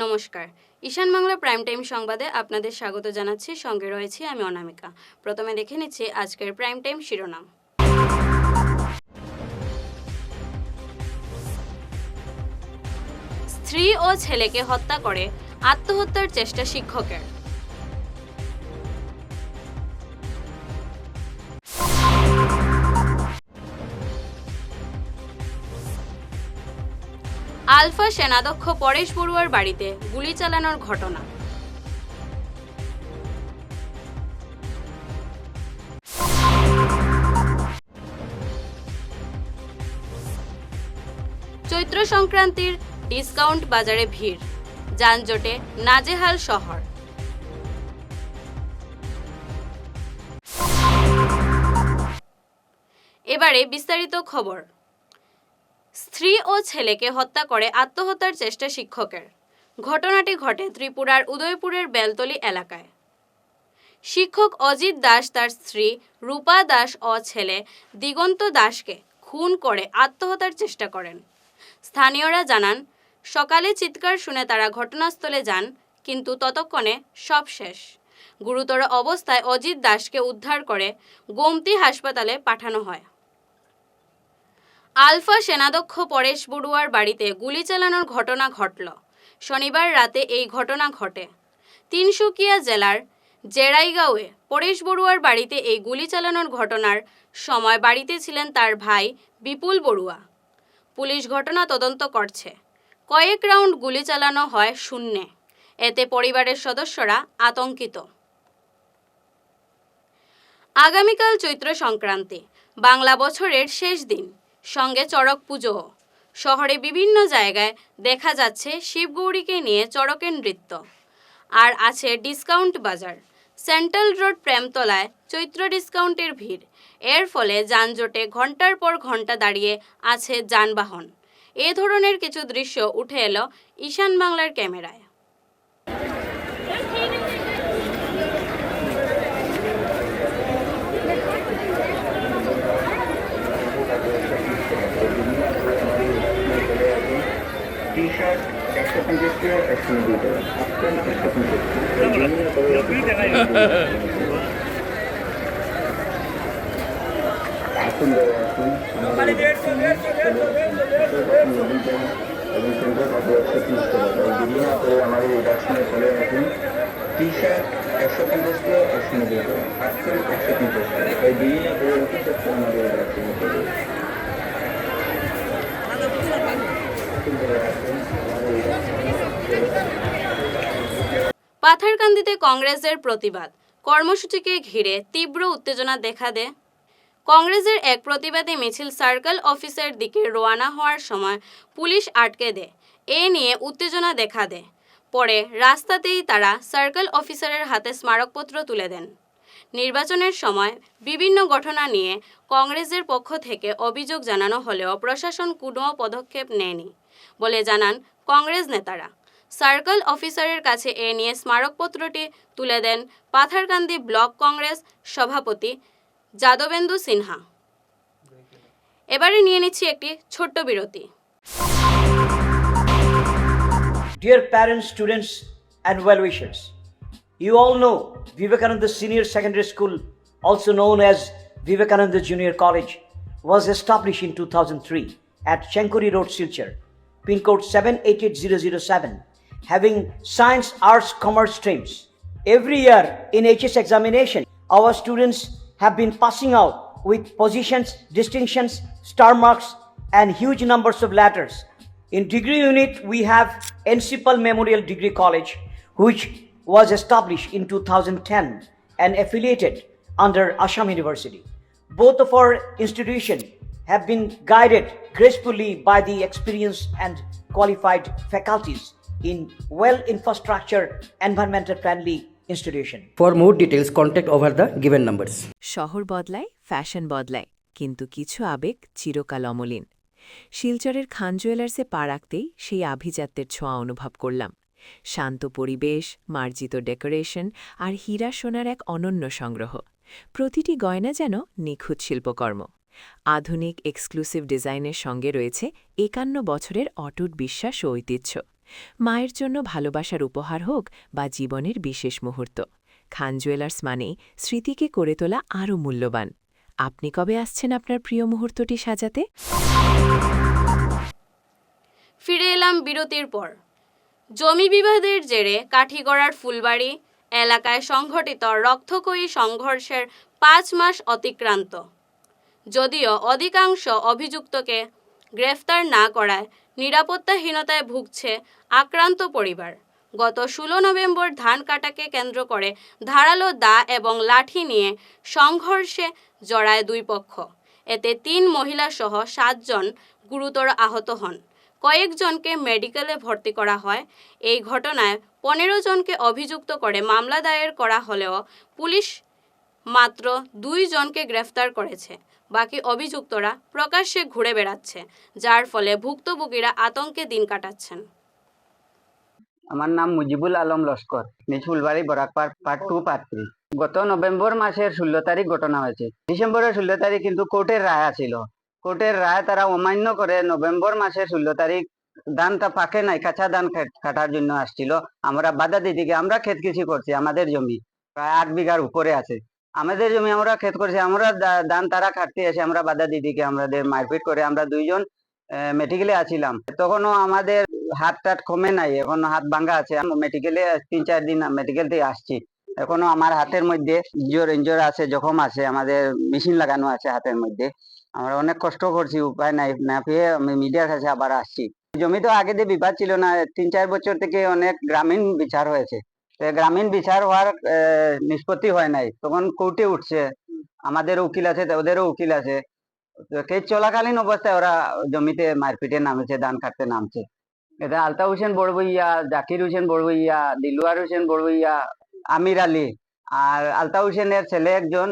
নমস্কার, ঈশান Bangla prime time সংবাদে আপনাদের স্বাগত জানাচ্ছি। সঙ্গে রয়েছি আমি অনামিকা। প্রথমে দেখে নিচ্ছি আজকের প্রাইম টাইম শিরোনাম। স্ত্রী ও ছেলেকে হত্যা করে আত্মহত্যার চেষ্টা শিক্ষকের। আলফা সেনাধ্যক্ষ পরেশ বড়ুয়ার বাড়িতে গুলি চালানোর ঘটনা। চৈত্র সংক্রান্তির ডিসকাউন্ট বাজারে ভিড়, যানজটে নাজেহাল শহর। এবারে বিস্তারিত খবর। স্ত্রী ও ছেলেকে হত্যা করে আত্মহত্যার চেষ্টা শিক্ষকের। ঘটনাটি ঘটে ত্রিপুরার উদয়পুরের বেলতলী এলাকায়। শিক্ষক অজিত দাস তার স্ত্রী রূপা দাস ও ছেলে দিগন্ত দাসকে খুন করে আত্মহত্যার চেষ্টা করেন। স্থানীয়রা জানান, সকালে চিৎকার শুনে তারা ঘটনাস্থলে যান, কিন্তু ততক্ষণে সব শেষ। গুরুতর অবস্থায় অজিত দাসকে উদ্ধার করে গোমতী হাসপাতালে পাঠানো হয়। আলফা সেনাধ্যক্ষ পরেশ বড়ুয়ার বাড়িতে গুলি চালানোর ঘটনা ঘটল। শনিবার রাতে এই ঘটনা ঘটে। তিনসুকিয়া জেলার জেরাইগাঁওয়ে পরেশ বড়ুয়ার বাড়িতে এই গুলি চালানোর ঘটনার সময় বাড়িতে ছিলেন তার ভাই বিপুল বড়ুয়া। পুলিশ ঘটনা তদন্ত করছে। কয়েক রাউন্ড গুলি চালানো হয় শূন্যে। এতে পরিবারের সদস্যরা আতঙ্কিত। আগামীকাল চৈত্র সংক্রান্তি, বাংলা বছরের শেষ দিন, সঙ্গে চড়ক পুজো। শহরে বিভিন্ন জায়গায় দেখা যাচ্ছে শিবগৌরীকে নিয়ে চড়কের নৃত্য। আর আছে ডিসকাউন্ট বাজার। সেন্ট্রাল রোড প্রেমতলায় চৈত্র ডিসকাউন্টের ভিড়। এর ফলে যানজটে ঘন্টার পর ঘন্টা দাঁড়িয়ে আছে যানবাহন। এ ধরনের কিছু দৃশ্য উঠে এলো ঈশান বাংলার ক্যামেরায়। টি-শার্ট 150 টাকা 190 টাকা, হাফপ্যান্ট 150 টাকা। আসুন আসুন এবং সেন্টার কত 130 টাকা। বিভিন্ন করে আমাদের রিডাকশনে চলে আসুন। টি-শার্ট 150 টাকা 190 টাকা, হাফপ্যান্ট 150 টাকা। তাই বিভিন্ন করে আমাদের রিডাকশনে চলে পাথারকান্দিতে কংগ্রেসের প্রতিবাদ কর্মসূচিকে ঘিরে তীব্র উত্তেজনা দেখা দেয়। কংগ্রেসের এক প্রতিবাদী মিছিল সার্কেল অফিসের দিকে রওনা হওয়ার সময় পুলিশ আটকে দেয়। এ নিয়ে উত্তেজনা দেখা দেয়। পরে রাস্তাতেই তারা সার্কেল অফিসারের হাতে স্মারকপত্র তুলে দেন। নির্বাচনের সময় বিভিন্ন ঘটনা নিয়ে কংগ্রেসের পক্ষ থেকে অভিযোগ জানানো হলেও প্রশাসন কোনো পদক্ষেপ নেয়নি বলে জানান কংগ্রেস নেতারা। সার্কেল অফিসারের কাছে এ নিয়ে স্মারকপত্রটি তুলে দেন পাথারকান্দি ব্লক কংগ্রেস সভাপতি যাদবেন্দু সিনহা। এবারে নিয়ে নিচ্ছি একটি ছোট্ট বিরতি। Dear parents, students and well-wishers, you all know Vivekananda Senior Secondary School, also known as Vivekananda Junior College, was established in 2003 at Chenkuri Road, Silchar, pin code 788007, having science, arts, commerce streams. Every year in HS examination, our students have been passing out with positions, distinctions, star marks, and huge numbers of letters. In degree unit, we have Encipal Memorial Degree College, which was established in 2010 and affiliated under Assam University. Both of our institutions have been guided gracefully by the experienced and qualified faculties in well-infrastructure, environmental-friendly institution. For more details, contact over the given numbers. শহর বদলায়, fashion বদলায়, কিন্তু কিছু আবেগ চিরকাল অমলিন। শিলচরের খান জুয়েলার্সে পা রাখতেই সেই আভিজাত্যের ছোঁয়া অনুভব করলাম। শান্ত পরিবেশ, মার্জিত ডেকোরেশন আর হীরা সোনার এক অনন্য সংগ্রহ। প্রতিটি গয়না যেন নিখুঁত শিল্পকর্ম। আধুনিক এক্সক্লুসিভ ডিজাইনের সঙ্গে রয়েছে ৫১ বছরের অটুট বিশ্বাস ও ঐতিহ্য। মায়ের জন্য ভালোবাসার উপহার হোক বা জীবনের বিশেষ মুহূর্ত, খান জুয়েলার্স মানেই স্মৃতিকে করে তোলা আরও মূল্যবান। আপনি কবে আসছেন আপনার প্রিয় মুহূর্তটি সাজাতে? ফিরে এলাম বিরতির পর। জমি বিবাদের জেরে কাঠিগড়ার ফুলবাড়ি এলাকায় সংঘটিত রক্তক্ষয়ী সংঘর্ষের 5 মাস অতিক্রান্ত। যদিও অধিকাংশ অভিযুক্তকে গ্রেফতার না করায় নিরাপত্তাহীনতায় ভুগছে আক্রান্ত পরিবার। গত 16 নভেম্বর ধান কাটাকে কেন্দ্র করে ধারালো দা এবং লাঠি নিয়ে সংঘর্ষে জড়ায় দুই পক্ষ। এতে 3 মহিলাসহ 7 জন গুরুতর আহত হন। কয়েকজনকে মেডিকেলে ভর্তি করা হয়। এই ঘটনায় 15 জনকে অভিযুক্ত করে মামলা দায়ের করা হলেও পুলিশ মাত্র 2 জনকে গ্রেফতার করেছে। বাকি অভিযুক্তরা প্রকাশ্যে ঘুরে বেড়াচ্ছে, যার ফলে ভুক্তভোগীরা আতঙ্কে দিন কাটাচ্ছেন। আমার নাম মুজিবুল আলম লস্কর, নিজ ফুলবাড়ি বরাকপাড় পার্ট 2 পার্ট 3। গত নভেম্বর মাসের 16 তারিখ ঘটনা হয়েছে। ডিসেম্বরের 16 তারিখ কিন্তু কোর্টের রায় ছিল। কোর্টের রায় তারা অমান্য করে নভেম্বর মাসের 16 তারিখ ধানটা পাকে নাই, কাঁচা ধান কাটার জন্য আসছিল। আমরা বাধা দিদিকে, আমরা ক্ষেত কৃষি করছি, আমাদের জমি প্রায় 8 বিঘার উপরে আছে, আমাদের জমি আমরা ক্ষেত করছি, আমরা ধান তারা কাটতে এসে আমরা বাধা দিদিকে আমাদের মারপিট করে আমরা 2 জন মেডিকেলে আছিলাম। তখনও আমাদের হাত টাত কমে নাই, এখনো হাত ভাঙ্গা আছে। মেডিকেলে 3-4 দিন মেডিকেল থেকে আসছি, এখনো আমার হাতের মধ্যে ইঞ্জোর আছে, জখম আছে, আমাদের মেশিন লাগানো আছে হাতের মধ্যে। আমরা অনেক কষ্ট করছি, উপায় নাই, না পেয়ে আমি মিডিয়ার কাছে আবার আসছি। জমি তো আগে দিয়ে বিবাদ ছিল না, 3-4 বছর থেকে অনেক গ্রামীণ বিচার হয়েছে। গ্রামীণ বিচার হওয়ার নিষ্পত্তি হয় নাই, তখন কোর্টে উঠছে, আমাদের উকিল আছে, ওদেরও উকিল আছে। কেস চলাকালীন অবস্থায় ওরা জমিতে মারপিটে নামেছে, ধান কাটতে নামছে। এটা আলতা হোসেন বড়বইয়া, জাকির হোসেন বড়বইয়া, দিলওয়ার হোসেন বড়বইয়া, আমির আলী, আর আলতা হোসেনের ছেলে একজন,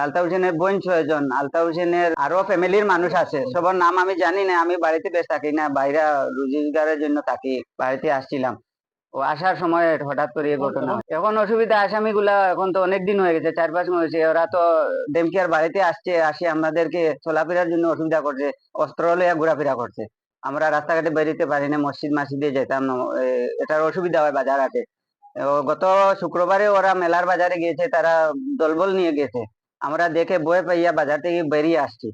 আলতা হোসেনের বোন 6 জন, আলতা হোসেনের আরো ফ্যামিলির মানুষ আছে, সবার নাম আমি জানি না। আমি বাড়িতে বেশ থাকি না, বাইরে রোজগারের জন্য থাকি, বাড়িতে আসছিলাম। ও আসার সময় হঠাৎ করে এই ঘটনা। এখন অসুবিধা, আসামিগুলা এখন তো অনেক দিন হয়ে গেছে, 4-5 মাস হয়েছে। ওরা তো ডেমকিয়ার বাড়িতে আসে আমাদেরকে চলাফেরার জন্য অসুবিধা করছে, অস্ত্র লইয়া ঘোরাফেরা করছে। আমরা রাস্তাঘাটে বেরোতে পারি না, মসজিদে যেতাম না, এটার অসুবিধা হয় বাজার হাটে। গত শুক্রবারে ওরা মেলার বাজারে গিয়েছে, তারা দলবল নিয়ে গেছে। আমরা দেখে ভয় পাইয়া বাজার থেকে বেরিয়ে আসছি,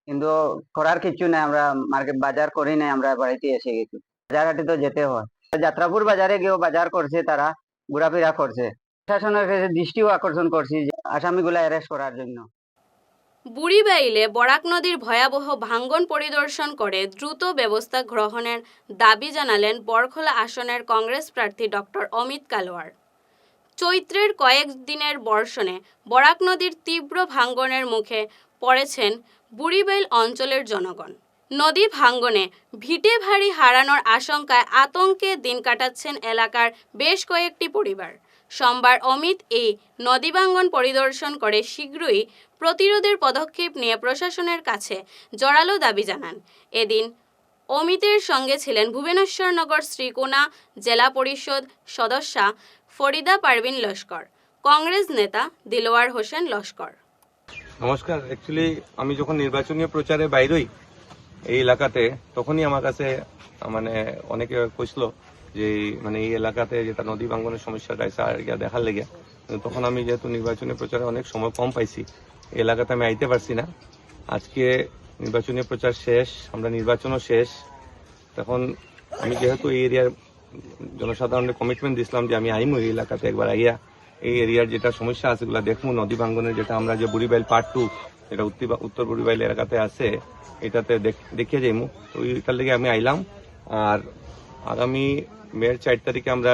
কিন্তু করার কিছু নাই, আমরা মার্কেট বাজার করি নাই, আমরা বাড়িতে এসে গেছি। বাজার হাটে তো যেতে হয়। যাত্রাপুর বাজারে গিয়েও বাজার করছে, তারা ঘোরাফেরা করছে। প্রশাসনের কাছে দৃষ্টিও আকর্ষণ করছি আসামিগুলা অ্যারেস্ট করার জন্য। বুড়িবাইলে বরাক নদীর ভয়াবহ ভাঙ্গন পরিদর্শন করে দ্রুত ব্যবস্থা গ্রহণের দাবি জানালেন বরখোলা আসনের কংগ্রেস প্রার্থী ডক্টর অমিত কালোয়ার। চৈত্রের কয়েক দিনের বর্ষণে বরাক নদীর তীব্র ভাঙ্গনের মুখে পড়েছেন বুড়িবাইল অঞ্চলের জনগণ। নদী ভাঙ্গনে ভিটে ভারী হারানোর আশঙ্কায় আতঙ্কে দিন কাটাচ্ছেন এলাকার বেশ কয়েকটি পরিবার। সোমবার অমিত এই নদী ভাঙ্গন পরিদর্শন করে শীঘ্রই প্রতিরোধের পদক্ষেপ নিয়ে প্রশাসনের কাছে জোরালো দাবি জানান। এদিন অমিতের সঙ্গে ছিলেন ভুবনেশ্বরনগর শ্রীকোনা জেলা পরিষদ সদস্যা ফরিদা পারভিন লস্কর, কংগ্রেস নেতা দিলওয়ার হোসেন লস্কর। নমস্কার। অ্যাকচুয়ালি আমি যখন নির্বাচনী প্রচারে বাইরই এই এলাকাতে, তখনই আমার কাছে মানে অনেকে কইছিল যে মানে এই এলাকাতে যেটা নদী ভাঙ্গনের সমস্যাটা দেখার লেগে। তখন আমি যেহেতু নির্বাচনী প্রচারে অনেক সময় কম পাইছি, এই এলাকাতে আমি আইতে পারছি না। আজকে নির্বাচনী প্রচার শেষ, আমরা নির্বাচনও শেষ। তখন আমি যেহেতু এই এরিয়ার জনসাধারণের কমিটমেন্ট দিছিলাম যে আমি আইমু এই এলাকাতে, একবার আইয়া এই এরিয়ার যেটা সমস্যা আছে এগুলো দেখবো। নদী ভাঙ্গনের যেটা আমরা যে বুড়িবাইল পার্ট 2 যেটা উত্তর বুড়িবাইল এলাকাতে আছে, এটাতে দেখিয়ে যাইমু। তো ওইটার লেগে আমি আইলাম। আর আগামী মের 4 তারিখে আমরা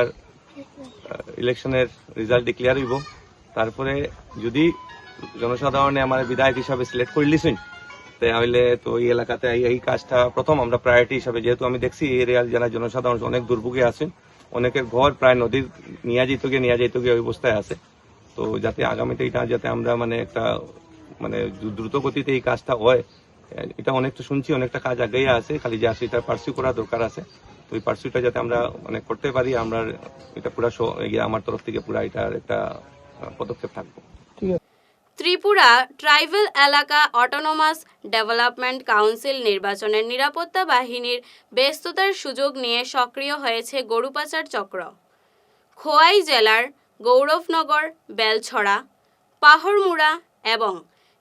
ইলেকশনের রেজাল্ট ডিক্লেয়ার হইব। তারপরে যদি জনসাধারণে আমার বিধায়ক হিসাবে সিলেক্ট করে লিছেন, তাহলে তো এই এলাকাতে এই কাজটা প্রথম আমরা প্রায়োরিটি হিসাবে, যেহেতু আমি দেখছি এই এরিয়ার যারা জনসাধারণ অনেক দুর্ভোগে আছেন, অনেকের ঘর প্রায় নদীর নিয়ে যেতে গিয়ে ওই অবস্থায় আছে। তো যাতে আগামীতে এটা যাতে আমরা মানে একটা মানে দ্রুত গতিতে এই কাজটা হয়, এটা অনেকটা শুনছি, অনেকটা কাজ আগেই আছে, খালি যে এটা পার্সিউ করা দরকার আছে। তো এই পার্সিউটা যাতে আমরা মানে করতে পারি, আমরা এটা পুরা আমার তরফ থেকে পুরা এটার একটা পদক্ষেপ থাকবো। ত্রিপুরা ট্রাইবাল এলাকা অটোনোমাস ডেভেলপমেন্ট কাউন্সিল নির্বাচনের নিরাপত্তা বাহিনীর ব্যস্ততার সুযোগ নিয়ে সক্রিয় হয়েছে গরু পাচার চক্র। খোয়াই জেলার গৌরবনগর, বেলছড়া, পাহড়মুড়া এবং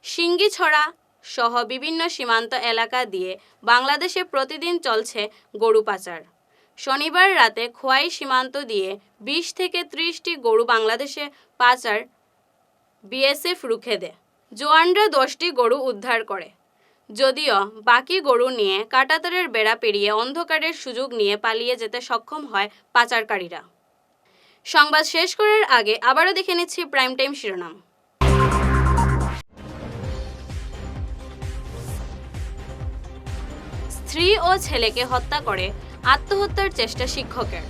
সিঙ্গিছড়া সহ বিভিন্ন সীমান্ত এলাকা দিয়ে বাংলাদেশে প্রতিদিন চলছে গরু পাচার। শনিবার রাতে খোয়াই সীমান্ত দিয়ে 20 থেকে 30টি গরু বাংলাদেশে পাচার বিএসএফ রুখে দেয়। জওয়ানরা 10টি গরু উদ্ধার করে, যদিও বাকি গরু নিয়ে কাঁটাতারের বেড়া পেরিয়ে অন্ধকারের সুযোগ নিয়ে পালিয়ে যেতে সক্ষম হয় পাচারকারীরা। সংবাদ শেষ করার আগে আবারও দেখে নিচ্ছি প্রাইম টাইম শিরোনাম। স্ত্রী ও ছেলেকে হত্যা করে আত্মহত্যার চেষ্টা শিক্ষকের।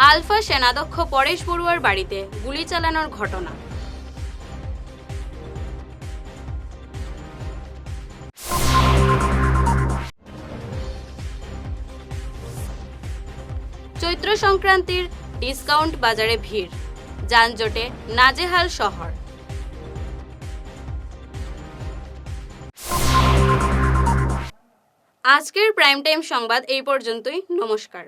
আলফা সেনাধ্যক্ষ পরেশ বড়ুয়ার বাড়িতে গুলি চালানোর ঘটনা। চৈত্র সংক্রান্তির ডিসকাউন্ট বাজারে ভিড়, যানজটে নাজেহাল শহর। আজকের প্রাইম টাইম সংবাদ এই পর্যন্তই। নমস্কার।